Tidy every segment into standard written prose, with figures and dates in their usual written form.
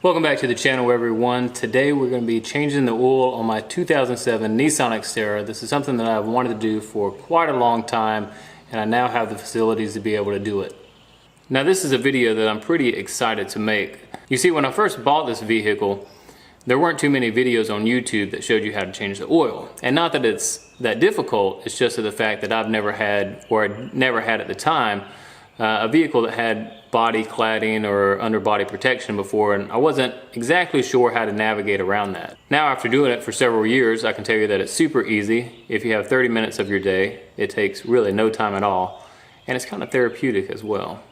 Welcome back to the channel, everyone. Today we're going to be changing the oil on my 2007 Nissan Xterra. This is something that I've wanted to do for quite a long time, and I now have the facilities to be able to do it. Now this is a video that I'm pretty excited to make. You see, when I first bought this vehicle, there weren't too many videos on YouTube that showed you how to change the oil. And not that it's that difficult, it's just the fact that I've never had, or I'd never had at the time, a vehicle that had body cladding or underbody protection before, and I wasn't exactly sure how to navigate around that. Now, after doing it for several years, I can tell you that it's super easy. If you have 30 minutes of your day, it takes really no time at all, and it's kind of therapeutic as well.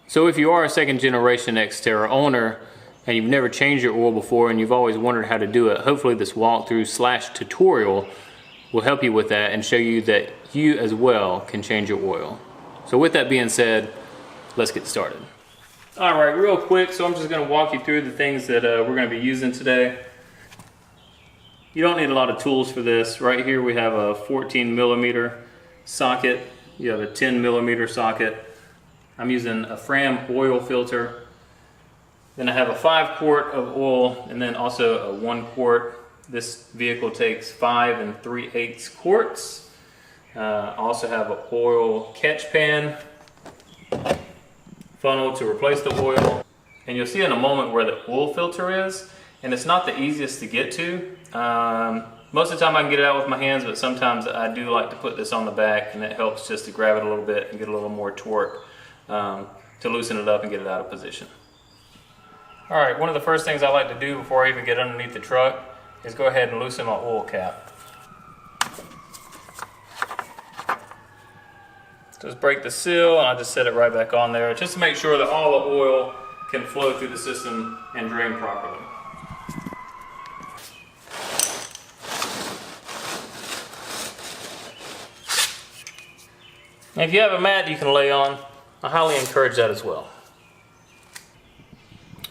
So if you are a second generation Xterra owner and you've never changed your oil before and you've always wondered how to do it, hopefully this walkthrough / tutorial will help you with that and show you that you as well can change your oil. So with that being said, let's get started. All right, real quick, so I'm just gonna walk you through the things that we're gonna be using today. You don't need a lot of tools for this. Right here we have a 14mm socket. You have a 10mm socket. I'm using a Fram oil filter. Then I have a 5 quart of oil and then also a 1 quart. This vehicle takes 5 3/8 quarts. I also have an oil catch pan, funnel to replace the oil, and you'll see in a moment where the oil filter is, and it's not the easiest to get to. Most of the time I can get it out with my hands, but sometimes I do like to put this on the back, and it helps just to grab it a little bit and get a little more torque to loosen it up and get it out of position. All right, one of the first things I like to do before I even get underneath the truck is go ahead and loosen my oil cap. Just break the seal, and I just set it right back on there just to make sure that all the oil can flow through the system and drain properly. And if you have a mat you can lay on, I highly encourage that as well.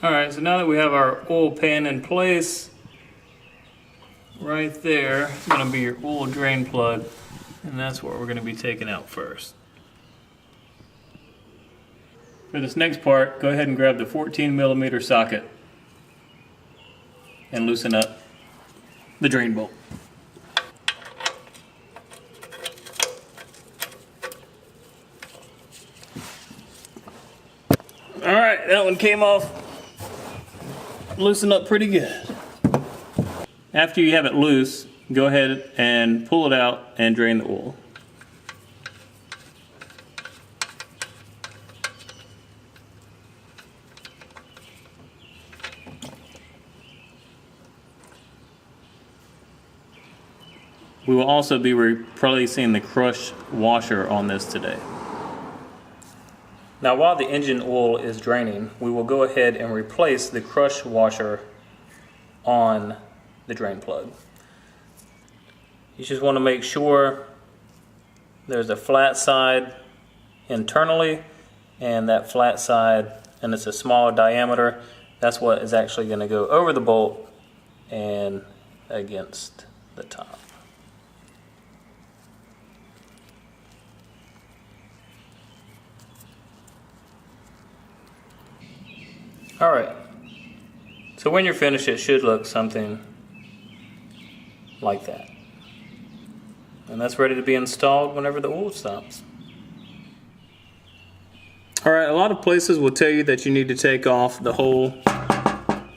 Alright, so now that we have our oil pan in place, right there is going to be your oil drain plug, and that's what we're going to be taking out first. For this next part, go ahead and grab the 14mm socket and loosen up the drain bolt. Alright, that one came off, loosened up pretty good. After you have it loose, go ahead and pull it out and drain the oil. We will also be replacing the crush washer on this today. Now while the engine oil is draining, we will go ahead and replace the crush washer on the drain plug. You just want to make sure there's a flat side internally, and that flat side, and it's a smaller diameter, that's what is actually going to go over the bolt and against the top. Alright, so when you're finished it should look something like that. And that's ready to be installed whenever the oil stops. Alright, a lot of places will tell you that you need to take off the whole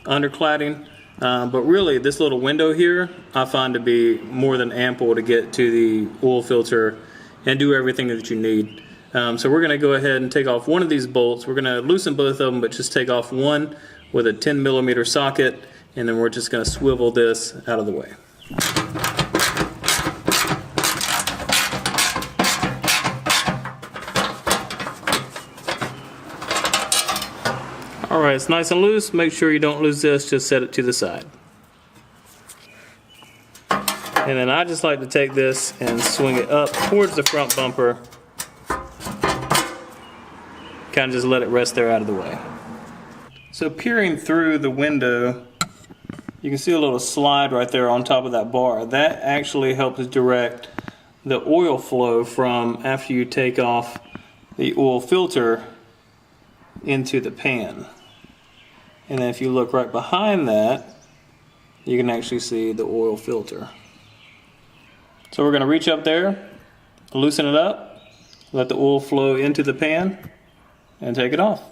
undercladding, but really this little window here I find to be more than ample to get to the oil filter and do everything that you need. So we're going to go ahead and take off one of these bolts. We're going to loosen both of them, but just take off one with a 10mm socket, and then we're just going to swivel this out of the way. Alright, it's nice and loose. Make sure you don't lose this, just set it to the side. And then I just like to take this and swing it up towards the front bumper. Kind of just let it rest there out of the way. So peering through the window, you can see a little slide right there on top of that bar. That actually helps direct the oil flow from after you take off the oil filter into the pan. And then if you look right behind that, you can actually see the oil filter. So we're going to reach up there, loosen it up, let the oil flow into the pan, and take it off.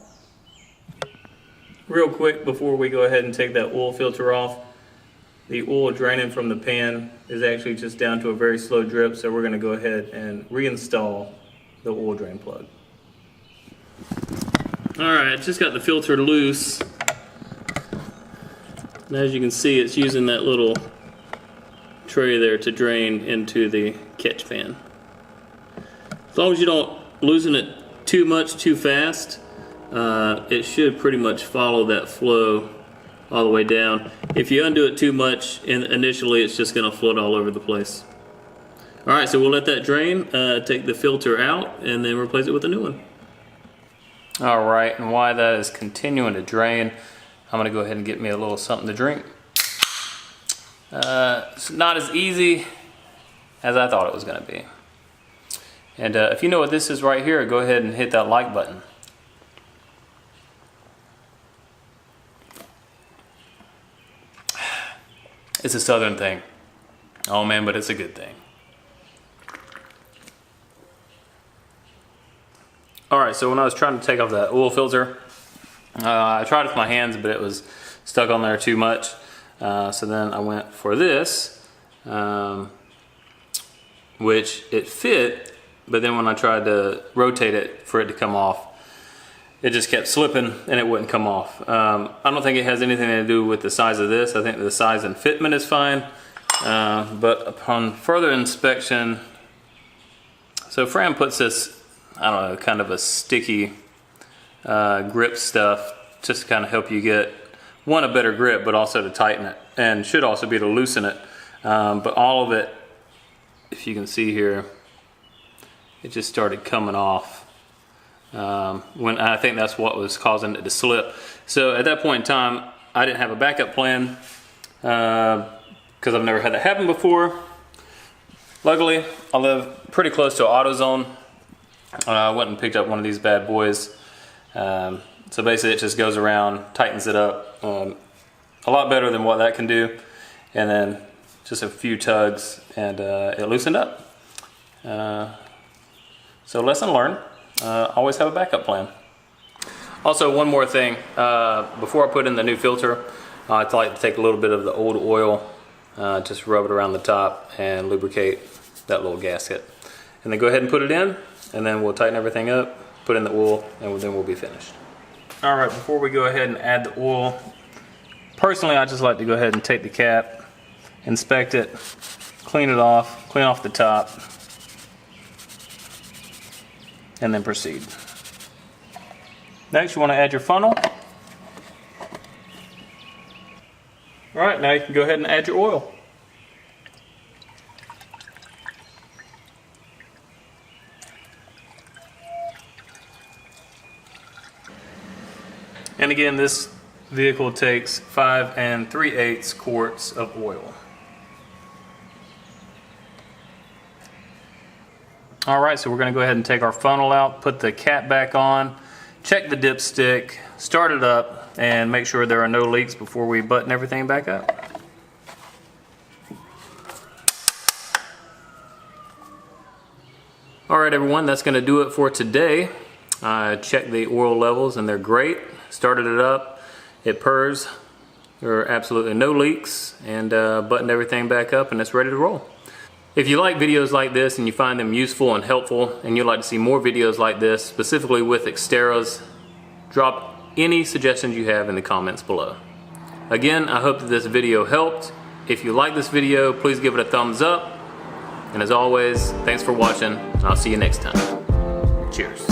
Real quick before we go ahead and take that oil filter off, the oil draining from the pan is actually just down to a very slow drip, so we're going to go ahead and reinstall the oil drain plug. Alright, just got the filter loose. And as you can see, it's using that little tray there to drain into the catch pan. As long as you don't loosen it too much too fast, it should pretty much follow that flow all the way down. If you undo it too much, initially it's just going to float all over the place. Alright, so we'll let that drain, take the filter out, and then replace it with a new one. Alright, and while that is continuing to drain, I'm going to go ahead and get me a little something to drink. It's not as easy as I thought it was going to be. And if you know what this is right here, go ahead and hit that like button. It's a southern thing. Oh man, but it's a good thing. Alright, so when I was trying to take off that oil filter, I tried it with my hands, but it was stuck on there too much. So then I went for this, which it fit, but then when I tried to rotate it for it to come off, it just kept slipping and it wouldn't come off. I don't think it has anything to do with the size of this. I think the size and fitment is fine, but upon further inspection, so Fran puts this, I don't know, kind of a sticky grip stuff just to kind of help you get, one, a better grip, but also to tighten it, and should also be to loosen it. But all of it, if you can see here, it just started coming off. When I think that's what was causing it to slip. So at that point in time, I didn't have a backup plan because I've never had that happen before. Luckily, I live pretty close to AutoZone. I went and picked up one of these bad boys. So basically it just goes around, tightens it up, a lot better than what that can do. And then just a few tugs and it loosened up. So lesson learned, always have a backup plan. Also, one more thing, before I put in the new filter, I like to take a little bit of the old oil, just rub it around the top and lubricate that little gasket. And then go ahead and put it in, and then we'll tighten everything up, put in the oil, and then we'll be finished. All right, before we go ahead and add the oil, personally I just like to go ahead and take the cap, inspect it, clean off the top, and then proceed. Next, you want to add your funnel. All right, now you can go ahead and add your oil. And again, this vehicle takes 5 3/8 quarts of oil. All right, so we're going to go ahead and take our funnel out, put the cap back on, check the dipstick, start it up, and make sure there are no leaks before we button everything back up. All right, everyone, that's going to do it for today. I checked the oil levels and they're great. Started it up, it purrs, there are absolutely no leaks, and buttoned everything back up and it's ready to roll. If you like videos like this and you find them useful and helpful and you'd like to see more videos like this, specifically with Xterras, drop any suggestions you have in the comments below. Again, I hope that this video helped. If you like this video, please give it a thumbs up. And as always, thanks for watching, and I'll see you next time. Cheers.